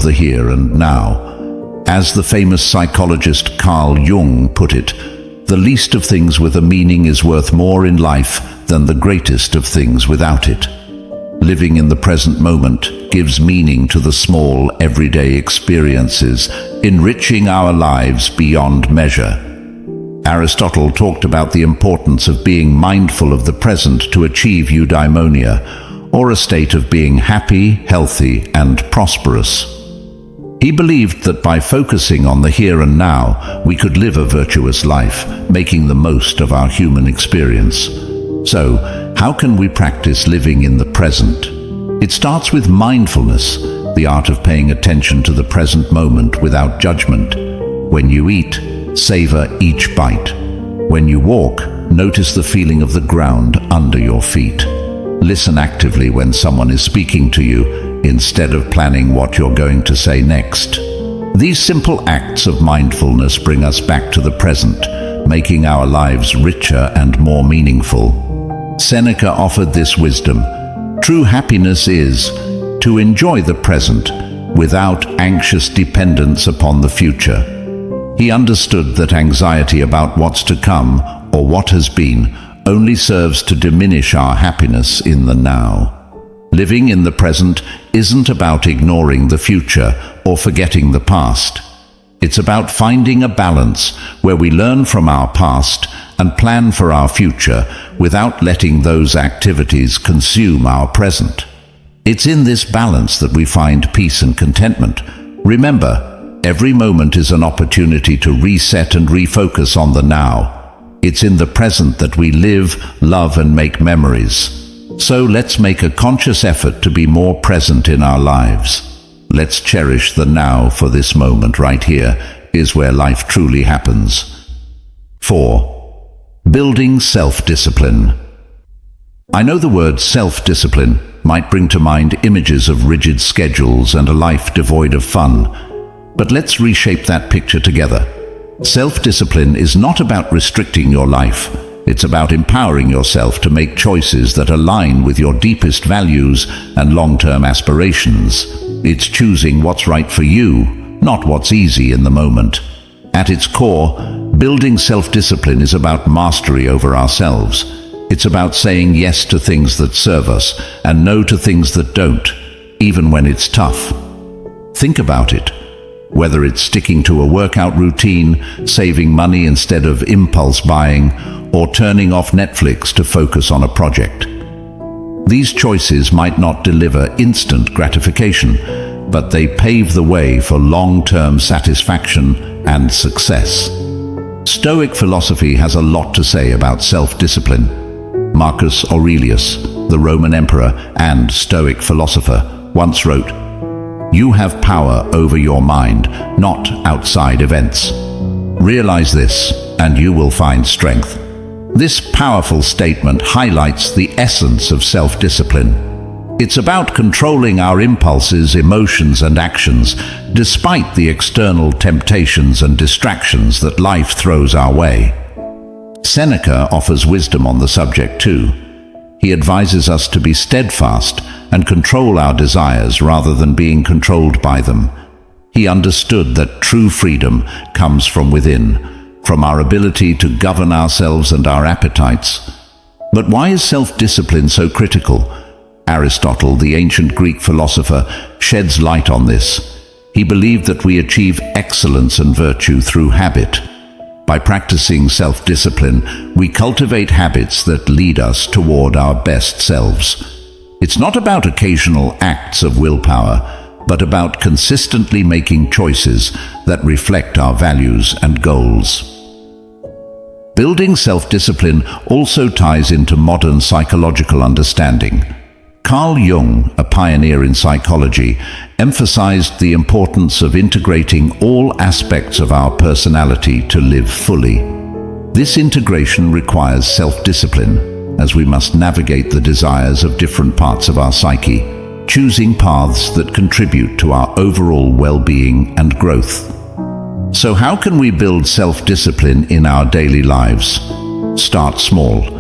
the here and now. As the famous psychologist Carl Jung put it, the least of things with a meaning is worth more in life than the greatest of things without it. Living in the present moment gives meaning to the small, everyday experiences, enriching our lives beyond measure. Aristotle talked about the importance of being mindful of the present to achieve eudaimonia, or a state of being happy, healthy, and prosperous. He believed that by focusing on the here and now, we could live a virtuous life, making the most of our human experience. So, how can we practice living in the present? It starts with mindfulness, the art of paying attention to the present moment without judgment. When you eat, savor each bite. When you walk, notice the feeling of the ground under your feet. Listen actively when someone is speaking to you, instead of planning what you're going to say next. These simple acts of mindfulness bring us back to the present, making our lives richer and more meaningful. Seneca offered this wisdom: true happiness is to enjoy the present without anxious dependence upon the future. He understood that anxiety about what's to come or what has been only serves to diminish our happiness in the now. Living in the present isn't about ignoring the future or forgetting the past. It's about finding a balance where we learn from our past and plan for our future without letting those activities consume our present. It's in this balance that we find peace and contentment. Remember, every moment is an opportunity to reset and refocus on the now. It's in the present that we live, love, and make memories. So let's make a conscious effort to be more present in our lives. Let's cherish the now, for this moment right here is where life truly happens. 4. Building self-discipline. I know the word self-discipline might bring to mind images of rigid schedules and a life devoid of fun, but let's reshape that picture together. Self-discipline is not about restricting your life. It's about empowering yourself to make choices that align with your deepest values and long-term aspirations. It's choosing what's right for you, not what's easy in the moment. At its core, building self-discipline is about mastery over ourselves. It's about saying yes to things that serve us and no to things that don't, even when it's tough. Think about it. Whether it's sticking to a workout routine, saving money instead of impulse buying, or turning off Netflix to focus on a project. These choices might not deliver instant gratification, but they pave the way for long-term satisfaction and success. Stoic philosophy has a lot to say about self-discipline. Marcus Aurelius, the Roman emperor and Stoic philosopher, once wrote, "You have power over your mind, not outside events. Realize this, and you will find strength." This powerful statement highlights the essence of self-discipline. It's about controlling our impulses, emotions, and actions, despite the external temptations and distractions that life throws our way. Seneca offers wisdom on the subject too. He advises us to be steadfast and control our desires rather than being controlled by them. He understood that true freedom comes from within, from our ability to govern ourselves and our appetites. But why is self-discipline so critical? Aristotle, the ancient Greek philosopher, sheds light on this. He believed that we achieve excellence and virtue through habit. By practicing self-discipline, we cultivate habits that lead us toward our best selves. It's not about occasional acts of willpower, but about consistently making choices that reflect our values and goals. Building self-discipline also ties into modern psychological understanding. Carl Jung, a pioneer in psychology, emphasized the importance of integrating all aspects of our personality to live fully. This integration requires self-discipline, as we must navigate the desires of different parts of our psyche, choosing paths that contribute to our overall well-being and growth. So how can we build self-discipline in our daily lives? Start small.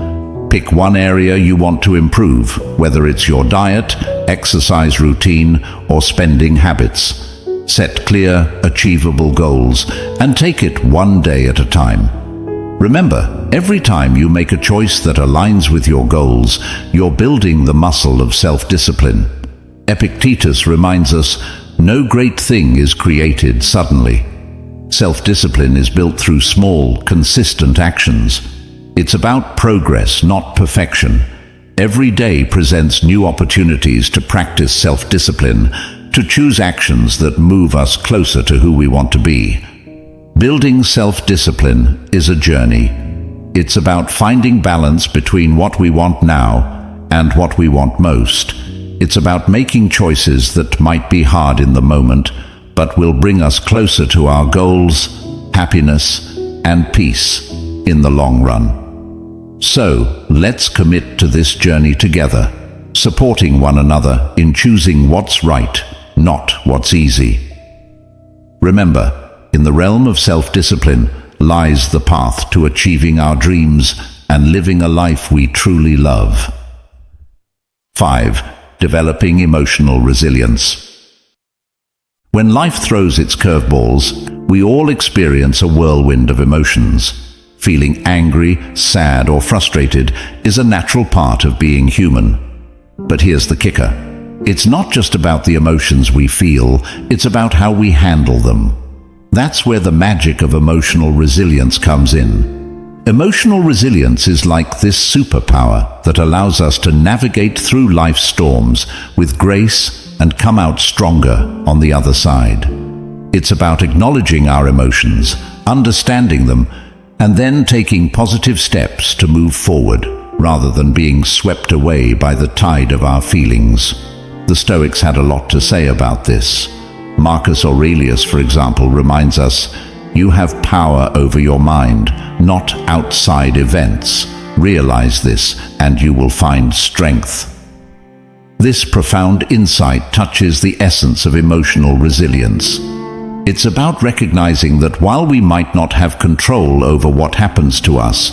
Pick one area you want to improve, whether it's your diet, exercise routine, or spending habits. Set clear, achievable goals and take it one day at a time. Remember, every time you make a choice that aligns with your goals, you're building the muscle of self-discipline. Epictetus reminds us, no great thing is created suddenly. Self-discipline is built through small, consistent actions. It's about progress, not perfection. Every day presents new opportunities to practice self-discipline, to choose actions that move us closer to who we want to be. Building self-discipline is a journey. It's about finding balance between what we want now and what we want most. It's about making choices that might be hard in the moment, but will bring us closer to our goals, happiness, and peace in the long run. So, let's commit to this journey together, supporting one another in choosing what's right, not what's easy. Remember, in the realm of self-discipline lies the path to achieving our dreams and living a life we truly love. 5. Developing emotional resilience. When life throws its curveballs, we all experience a whirlwind of emotions. Feeling angry, sad, or frustrated is a natural part of being human. But here's the kicker. It's not just about the emotions we feel, it's about how we handle them. That's where the magic of emotional resilience comes in. Emotional resilience is like this superpower that allows us to navigate through life's storms with grace and come out stronger on the other side. It's about acknowledging our emotions, understanding them, and then taking positive steps to move forward, rather than being swept away by the tide of our feelings. The Stoics had a lot to say about this. Marcus Aurelius, for example, reminds us, "You have power over your mind, not outside events. Realize this, and you will find strength." This profound insight touches the essence of emotional resilience. It's about recognizing that while we might not have control over what happens to us,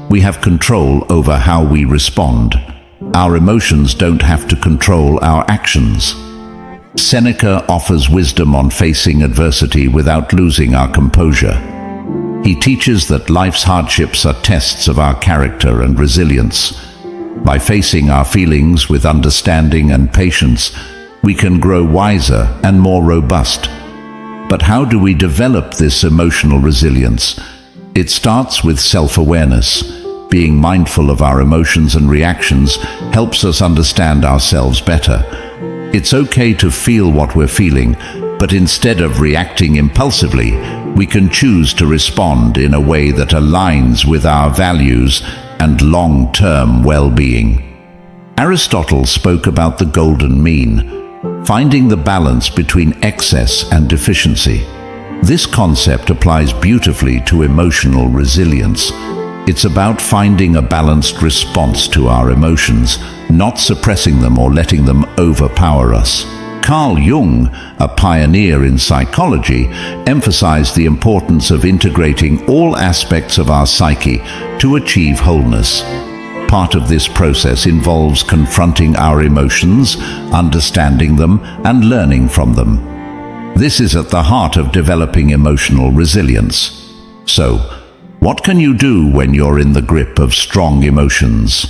we have control over how we respond. Our emotions don't have to control our actions. Seneca offers wisdom on facing adversity without losing our composure. He teaches that life's hardships are tests of our character and resilience. By facing our feelings with understanding and patience, we can grow wiser and more robust. But how do we develop this emotional resilience? It starts with self-awareness. Being mindful of our emotions and reactions helps us understand ourselves better. It's okay to feel what we're feeling, but instead of reacting impulsively, we can choose to respond in a way that aligns with our values and long-term well-being. Aristotle spoke about the golden mean, finding the balance between excess and deficiency. This concept applies beautifully to emotional resilience. It's about finding a balanced response to our emotions, not suppressing them or letting them overpower us. Carl Jung, a pioneer in psychology, emphasized the importance of integrating all aspects of our psyche to achieve wholeness. Part of this process involves confronting our emotions, understanding them, and learning from them. This is at the heart of developing emotional resilience. So, what can you do when you're in the grip of strong emotions?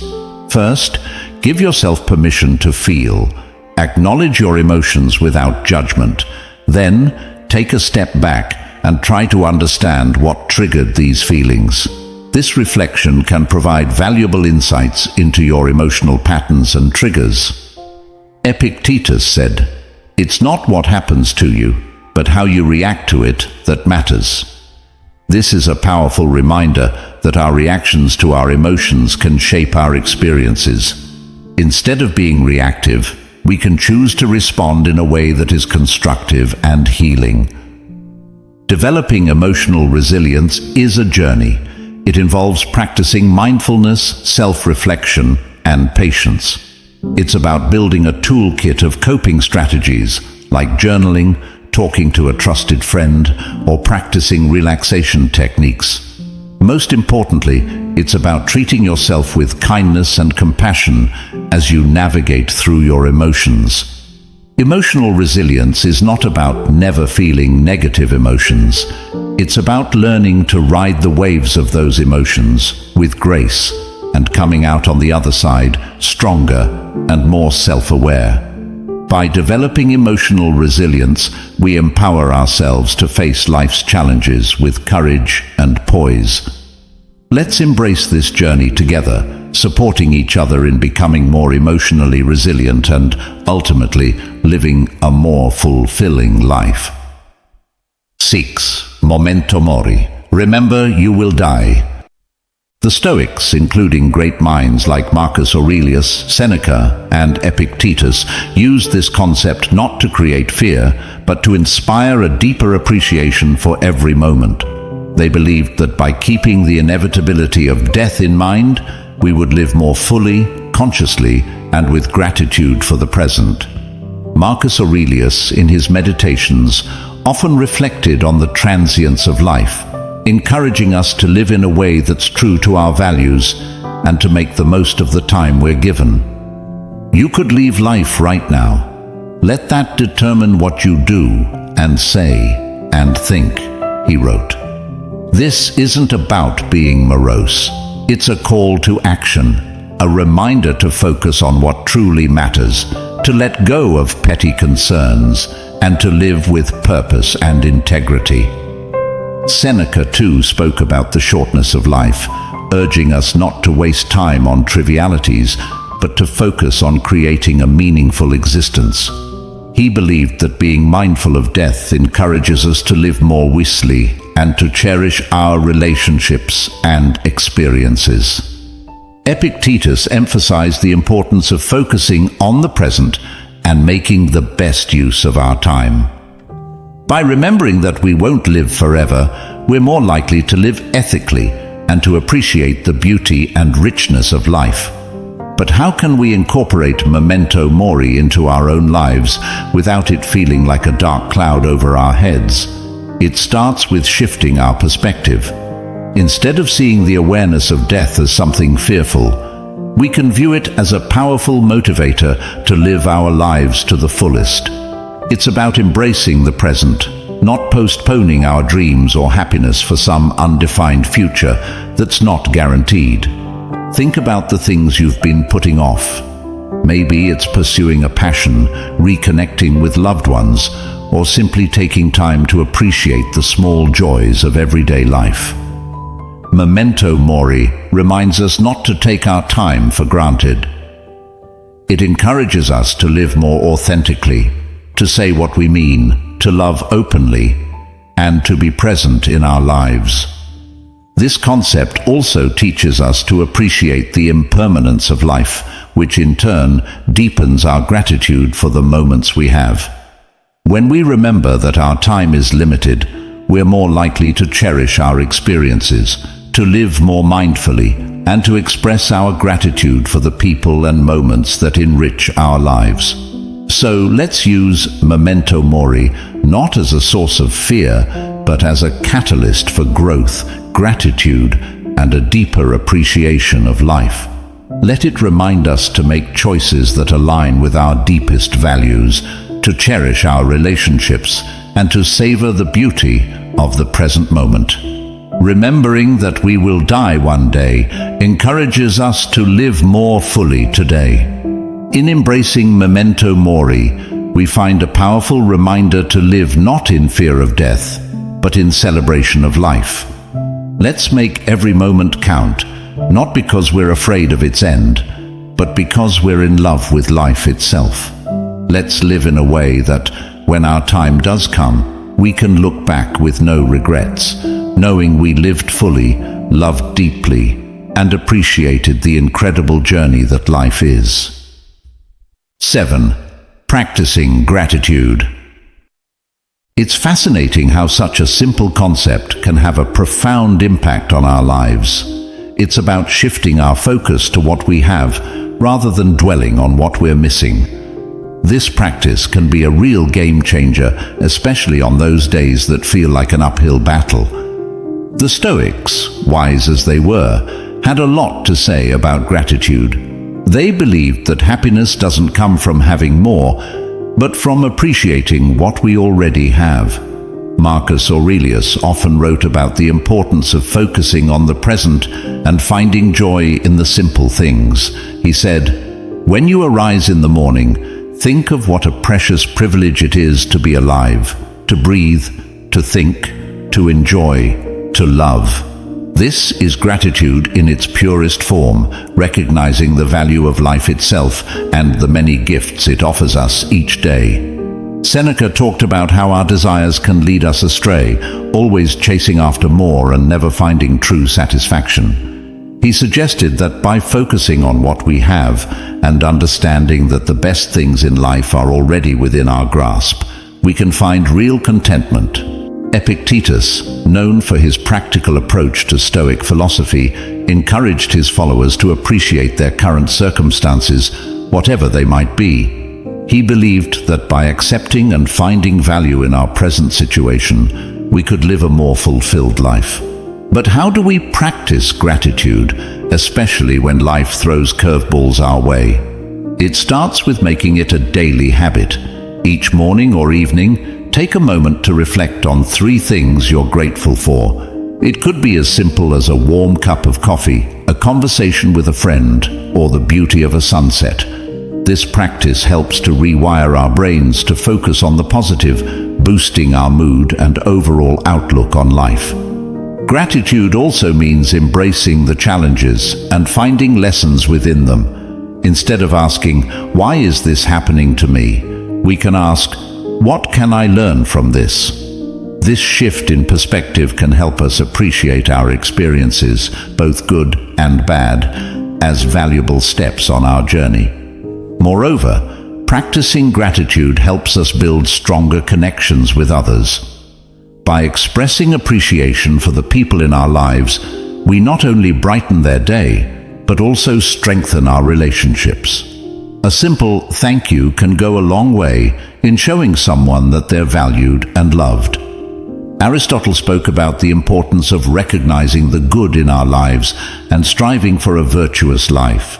First, give yourself permission to feel. Acknowledge your emotions without judgment. Then, take a step back and try to understand what triggered these feelings. This reflection can provide valuable insights into your emotional patterns and triggers. Epictetus said, "It's not what happens to you, but how you react to it that matters." This is a powerful reminder that our reactions to our emotions can shape our experiences. Instead of being reactive, we can choose to respond in a way that is constructive and healing. Developing emotional resilience is a journey. It involves practicing mindfulness, self-reflection, and patience. It's about building a toolkit of coping strategies like journaling, talking to a trusted friend, or practicing relaxation techniques. Most importantly, it's about treating yourself with kindness and compassion as you navigate through your emotions. Emotional resilience is not about never feeling negative emotions. It's about learning to ride the waves of those emotions with grace and coming out on the other side stronger and more self-aware. By developing emotional resilience, we empower ourselves to face life's challenges with courage and poise. Let's embrace this journey together, supporting each other in becoming more emotionally resilient and, ultimately, living a more fulfilling life. 6. Memento mori. Remember, you will die. The Stoics, including great minds like Marcus Aurelius, Seneca, and Epictetus, used this concept not to create fear, but to inspire a deeper appreciation for every moment. They believed that by keeping the inevitability of death in mind, we would live more fully, consciously, and with gratitude for the present. Marcus Aurelius, in his meditations, often reflected on the transience of life, encouraging us to live in a way that's true to our values and to make the most of the time we're given. You could leave life right now. Let that determine what you do and say and think, he wrote. This isn't about being morose. It's a call to action, a reminder to focus on what truly matters, to let go of petty concerns, and to live with purpose and integrity. Seneca too spoke about the shortness of life, urging us not to waste time on trivialities, but to focus on creating a meaningful existence. He believed that being mindful of death encourages us to live more wisely and to cherish our relationships and experiences. Epictetus emphasized the importance of focusing on the present and making the best use of our time. By remembering that we won't live forever, we're more likely to live ethically and to appreciate the beauty and richness of life. But how can we incorporate memento mori into our own lives without it feeling like a dark cloud over our heads? It starts with shifting our perspective. Instead of seeing the awareness of death as something fearful, we can view it as a powerful motivator to live our lives to the fullest. It's about embracing the present, not postponing our dreams or happiness for some undefined future that's not guaranteed. Think about the things you've been putting off. Maybe it's pursuing a passion, reconnecting with loved ones, or simply taking time to appreciate the small joys of everyday life. Memento mori reminds us not to take our time for granted. It encourages us to live more authentically, to say what we mean, to love openly, and to be present in our lives. This concept also teaches us to appreciate the impermanence of life, which in turn deepens our gratitude for the moments we have. When we remember that our time is limited, we're more likely to cherish our experiences, to live more mindfully, and to express our gratitude for the people and moments that enrich our lives. So let's use memento mori not as a source of fear, but as a catalyst for growth, gratitude, and a deeper appreciation of life. Let it remind us to make choices that align with our deepest values, to cherish our relationships, and to savor the beauty of the present moment. Remembering that we will die one day encourages us to live more fully today. In embracing memento mori, we find a powerful reminder to live not in fear of death, but in celebration of life. Let's make every moment count, not because we're afraid of its end, but because we're in love with life itself. Let's live in a way that, when our time does come, we can look back with no regrets, knowing we lived fully, loved deeply, and appreciated the incredible journey that life is. 7. Practicing gratitude. It's fascinating how such a simple concept can have a profound impact on our lives. It's about shifting our focus to what we have, rather than dwelling on what we're missing. This practice can be a real game changer, especially on those days that feel like an uphill battle. The Stoics, wise as they were, had a lot to say about gratitude. They believed that happiness doesn't come from having more, but from appreciating what we already have. Marcus Aurelius often wrote about the importance of focusing on the present and finding joy in the simple things. He said, "When you arise in the morning, think of what a precious privilege it is to be alive, to breathe, to think, to enjoy, to love." This is gratitude in its purest form, recognizing the value of life itself and the many gifts it offers us each day. Seneca talked about how our desires can lead us astray, always chasing after more and never finding true satisfaction. He suggested that by focusing on what we have and understanding that the best things in life are already within our grasp, we can find real contentment. Epictetus, known for his practical approach to Stoic philosophy, encouraged his followers to appreciate their current circumstances, whatever they might be. He believed that by accepting and finding value in our present situation, we could live a more fulfilled life. But how do we practice gratitude, especially when life throws curveballs our way? It starts with making it a daily habit. Each morning or evening, take a moment to reflect on 3 things you're grateful for. It could be as simple as a warm cup of coffee, a conversation with a friend, or the beauty of a sunset. This practice helps to rewire our brains to focus on the positive, boosting our mood and overall outlook on life. Gratitude also means embracing the challenges and finding lessons within them. Instead of asking, "Why is this happening to me?" we can ask, "What can I learn from this?" This shift in perspective can help us appreciate our experiences, both good and bad, as valuable steps on our journey. Moreover, practicing gratitude helps us build stronger connections with others. By expressing appreciation for the people in our lives, we not only brighten their day, but also strengthen our relationships. A simple thank you can go a long way in showing someone that they're valued and loved. Aristotle spoke about the importance of recognizing the good in our lives and striving for a virtuous life.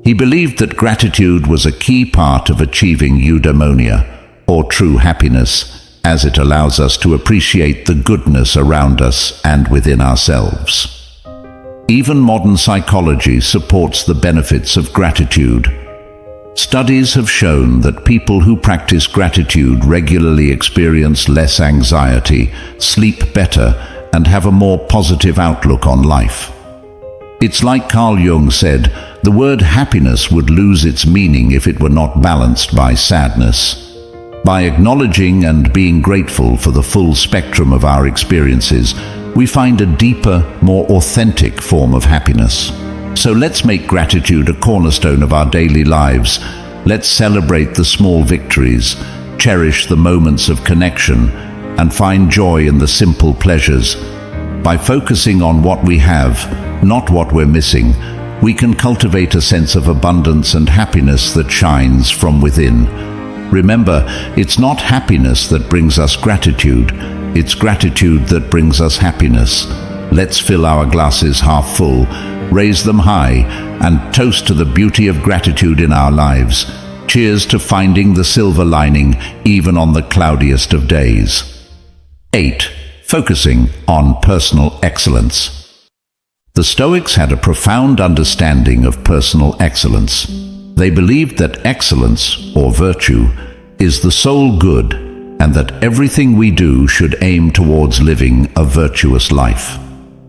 He believed that gratitude was a key part of achieving eudaimonia, or true happiness, as it allows us to appreciate the goodness around us and within ourselves. Even modern psychology supports the benefits of gratitude. Studies have shown that people who practice gratitude regularly experience less anxiety, sleep better, and have a more positive outlook on life. It's like Carl Jung said, the word happiness would lose its meaning if it were not balanced by sadness. By acknowledging and being grateful for the full spectrum of our experiences, we find a deeper, more authentic form of happiness. So let's make gratitude a cornerstone of our daily lives. Let's celebrate the small victories, cherish the moments of connection, and find joy in the simple pleasures. By focusing on what we have, not what we're missing, we can cultivate a sense of abundance and happiness that shines from within. Remember, it's not happiness that brings us gratitude, it's gratitude that brings us happiness. Let's fill our glasses half full, raise them high, and toast to the beauty of gratitude in our lives. Cheers to finding the silver lining even on the cloudiest of days. 8. Focusing on personal excellence. The Stoics had a profound understanding of personal excellence. They believed that excellence, or virtue, is the sole good, and that everything we do should aim towards living a virtuous life.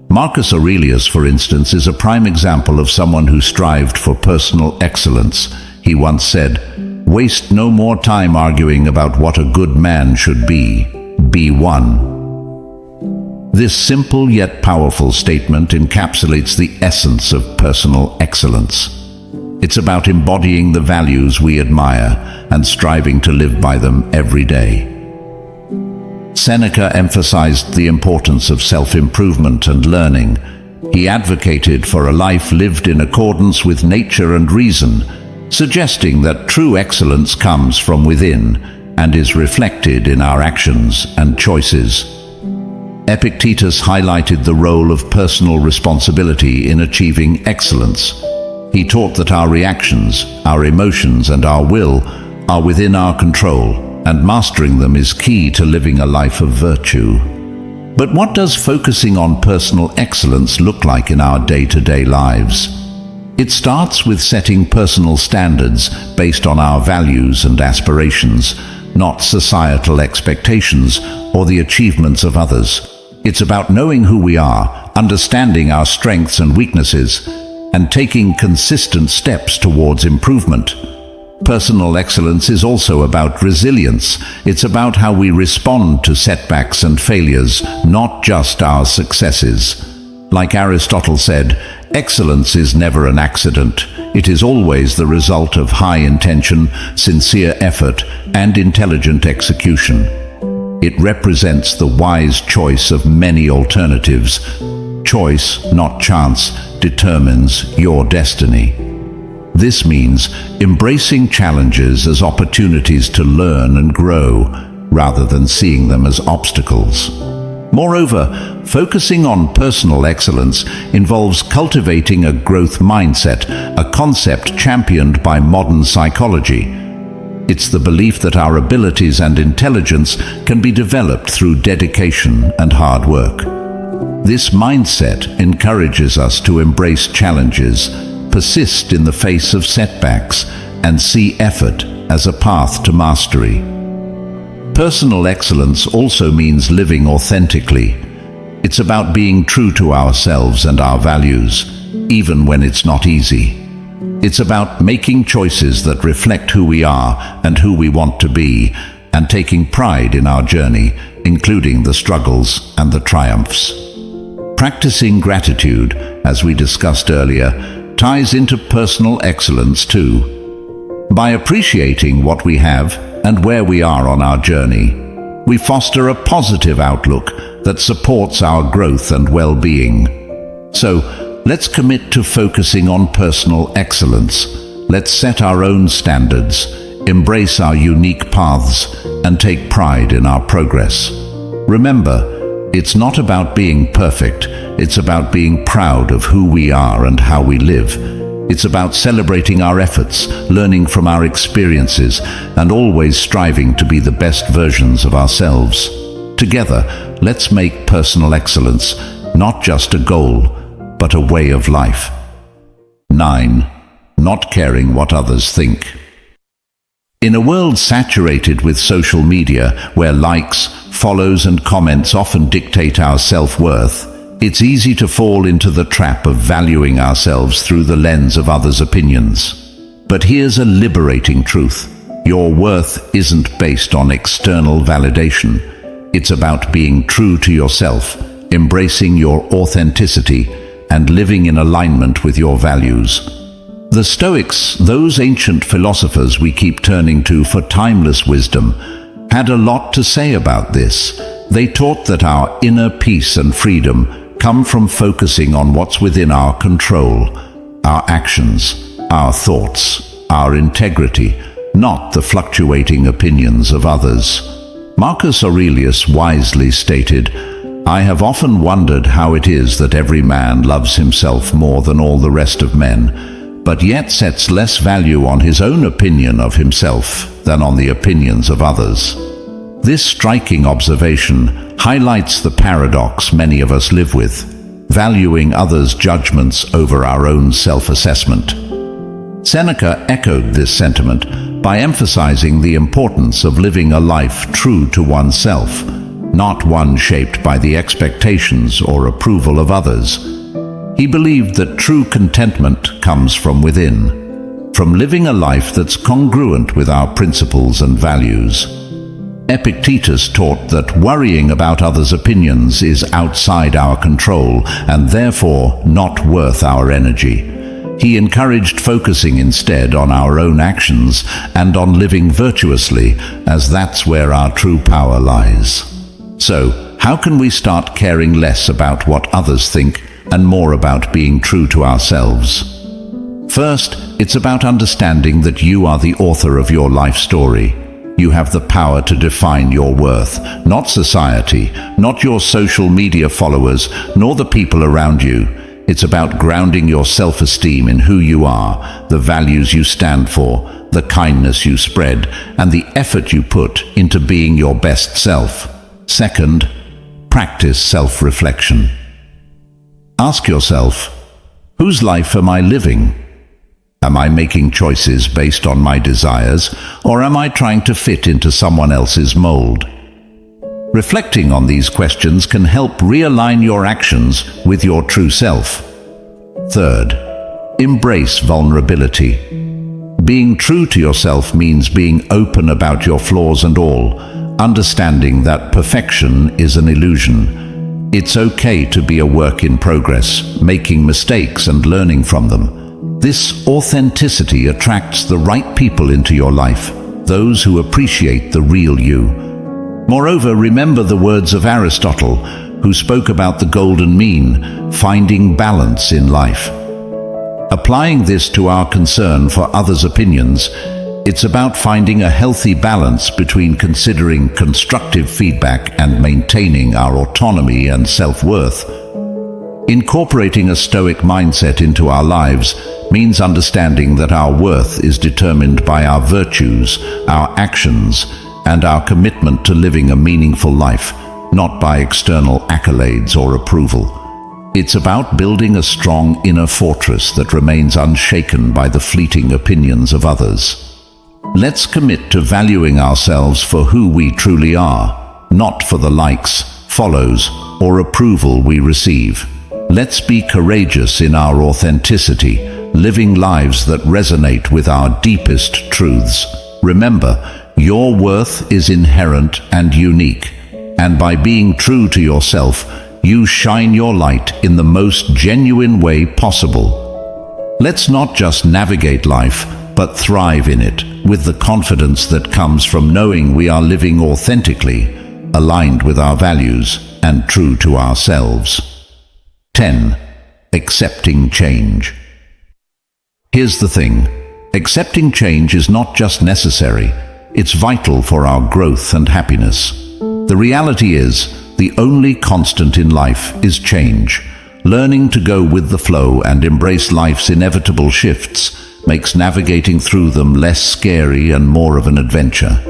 Marcus Aurelius, for instance, is a prime example of someone who strived for personal excellence. He once said, "Waste no more time arguing about what a good man should be. Be one." This simple yet powerful statement encapsulates the essence of personal excellence. It's about embodying the values we admire and striving to live by them every day. Seneca emphasized the importance of self-improvement and learning. He advocated for a life lived in accordance with nature and reason, suggesting that true excellence comes from within and is reflected in our actions and choices. Epictetus highlighted the role of personal responsibility in achieving excellence. He taught that our reactions, our emotions, and our will are within our control, and mastering them is key to living a life of virtue. But what does focusing on personal excellence look like in our day-to-day lives? It starts with setting personal standards based on our values and aspirations, not societal expectations or the achievements of others. It's about knowing who we are, understanding our strengths and weaknesses, and taking consistent steps towards improvement. Personal excellence is also about resilience. It's about how we respond to setbacks and failures, not just our successes. Like Aristotle said, excellence is never an accident. It is always the result of high intention, sincere effort, and intelligent execution. It represents the wise choice of many alternatives. Choice, not chance, determines your destiny. This means embracing challenges as opportunities to learn and grow, rather than seeing them as obstacles. Moreover, focusing on personal excellence involves cultivating a growth mindset, a concept championed by modern psychology. It's the belief that our abilities and intelligence can be developed through dedication and hard work. This mindset encourages us to embrace challenges, persist in the face of setbacks, and see effort as a path to mastery. Personal excellence also means living authentically. It's about being true to ourselves and our values, even when it's not easy. It's about making choices that reflect who we are and who we want to be, and taking pride in our journey, including the struggles and the triumphs. Practicing gratitude, as we discussed earlier, ties into personal excellence too. By appreciating what we have and where we are on our journey, we foster a positive outlook that supports our growth and well-being. So, let's commit to focusing on personal excellence. Let's set our own standards, embrace our unique paths, and take pride in our progress. Remember, it's not about being perfect, it's about being proud of who we are and how we live. It's about celebrating our efforts, learning from our experiences, and always striving to be the best versions of ourselves. Together, let's make personal excellence not just a goal, but a way of life. 9. Not caring what others think. In a world saturated with social media, where likes, follows, and comments often dictate our self-worth, it's easy to fall into the trap of valuing ourselves through the lens of others' opinions. But here's a liberating truth. Your worth isn't based on external validation. It's about being true to yourself, embracing your authenticity, and living in alignment with your values. The Stoics, those ancient philosophers we keep turning to for timeless wisdom, had a lot to say about this. They taught that our inner peace and freedom come from focusing on what's within our control, our actions, our thoughts, our integrity, not the fluctuating opinions of others. Marcus Aurelius wisely stated, "I have often wondered how it is that every man loves himself more than all the rest of men, but yet sets less value on his own opinion of himself than on the opinions of others." This striking observation highlights the paradox many of us live with, valuing others' judgments over our own self-assessment. Seneca echoed this sentiment by emphasizing the importance of living a life true to oneself, not one shaped by the expectations or approval of others. He believed that true contentment comes from within, from living a life that's congruent with our principles and values. Epictetus taught that worrying about others' opinions is outside our control and therefore not worth our energy. He encouraged focusing instead on our own actions and on living virtuously, as that's where our true power lies. So, how can we start caring less about what others think and more about being true to ourselves? First, it's about understanding that you are the author of your life story. You have the power to define your worth, not society, not your social media followers, nor the people around you. It's about grounding your self-esteem in who you are, the values you stand for, the kindness you spread, and the effort you put into being your best self. Second, practice self-reflection. Ask yourself, whose life am I living? Am I making choices based on my desires, or am I trying to fit into someone else's mold? Reflecting on these questions can help realign your actions with your true self. Third, embrace vulnerability. Being true to yourself means being open about your flaws and all, understanding that perfection is an illusion. It's okay to be a work in progress, making mistakes and learning from them. This authenticity attracts the right people into your life, those who appreciate the real you. Moreover, remember the words of Aristotle, who spoke about the golden mean, finding balance in life. Applying this to our concern for others' opinions, it's about finding a healthy balance between considering constructive feedback and maintaining our autonomy and self-worth. Incorporating a Stoic mindset into our lives means understanding that our worth is determined by our virtues, our actions, and our commitment to living a meaningful life, not by external accolades or approval. It's about building a strong inner fortress that remains unshaken by the fleeting opinions of others. Let's commit to valuing ourselves for who we truly are, not for the likes, follows, or approval we receive. Let's be courageous in our authenticity, living lives that resonate with our deepest truths. Remember, your worth is inherent and unique, and by being true to yourself, you shine your light in the most genuine way possible. Let's not just navigate life, but thrive in it, with the confidence that comes from knowing we are living authentically, aligned with our values, and true to ourselves. 10. Accepting change. Here's the thing. Accepting change is not just necessary, it's vital for our growth and happiness. The reality is, the only constant in life is change. Learning to go with the flow and embrace life's inevitable shifts makes navigating through them less scary and more of an adventure.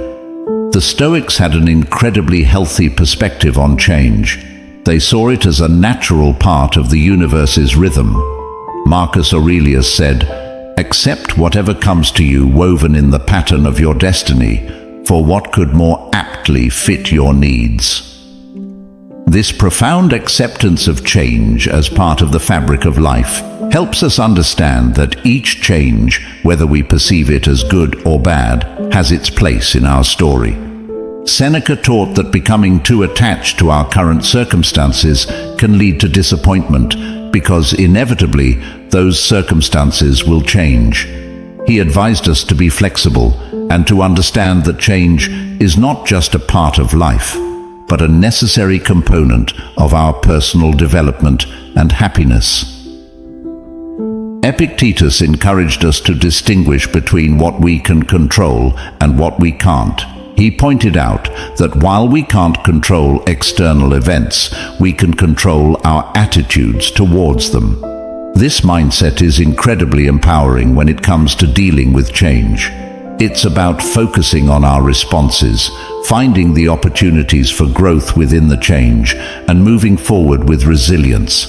The Stoics had an incredibly healthy perspective on change. They saw it as a natural part of the universe's rhythm. Marcus Aurelius said, "Accept whatever comes to you woven in the pattern of your destiny, for what could more aptly fit your needs?" This profound acceptance of change as part of the fabric of life helps us understand that each change, whether we perceive it as good or bad, has its place in our story. Seneca taught that becoming too attached to our current circumstances can lead to disappointment, because inevitably those circumstances will change. He advised us to be flexible and to understand that change is not just a part of life, but a necessary component of our personal development and happiness. Epictetus encouraged us to distinguish between what we can control and what we can't. He pointed out that while we can't control external events, we can control our attitudes towards them. This mindset is incredibly empowering when it comes to dealing with change. It's about focusing on our responses, finding the opportunities for growth within the change, and moving forward with resilience.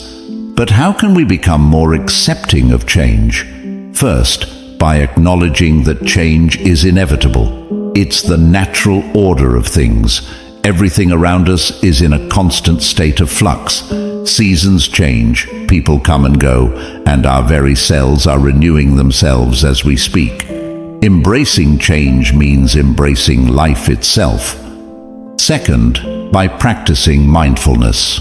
But how can we become more accepting of change? First, by acknowledging that change is inevitable. It's the natural order of things. Everything around us is in a constant state of flux. Seasons change, people come and go, and our very selves are renewing themselves as we speak. Embracing change means embracing life itself. Second, by practicing mindfulness.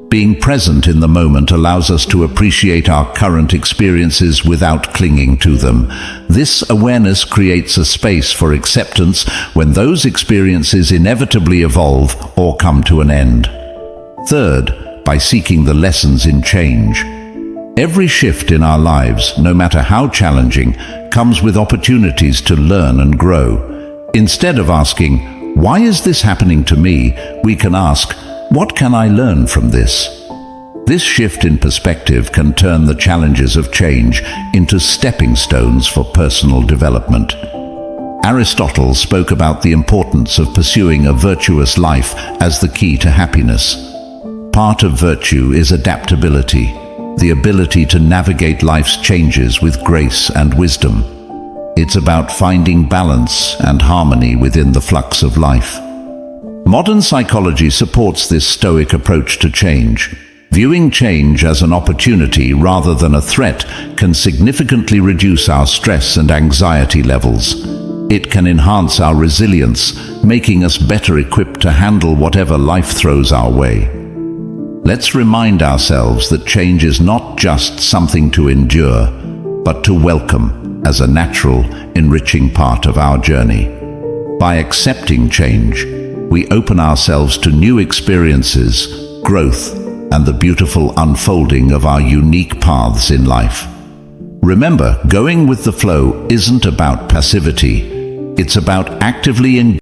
Being present in the moment allows us to appreciate our current experiences without clinging to them. This awareness creates a space for acceptance when those experiences inevitably evolve or come to an end. Third, by seeking the lessons in change. Every shift in our lives, no matter how challenging, comes with opportunities to learn and grow. Instead of asking, "Why is this happening to me?" we can ask, "What can I learn from this?" This shift in perspective can turn the challenges of change into stepping stones for personal development. Aristotle spoke about the importance of pursuing a virtuous life as the key to happiness. Part of virtue is adaptability, the ability to navigate life's changes with grace and wisdom. It's about finding balance and harmony within the flux of life. Modern psychology supports this Stoic approach to change. Viewing change as an opportunity rather than a threat can significantly reduce our stress and anxiety levels. It can enhance our resilience, making us better equipped to handle whatever life throws our way. Let's remind ourselves that change is not just something to endure, but to welcome as a natural, enriching part of our journey. By accepting change, we open ourselves to new experiences, growth, and the beautiful unfolding of our unique paths in life. Remember, going with the flow isn't about passivity. It's about actively engaging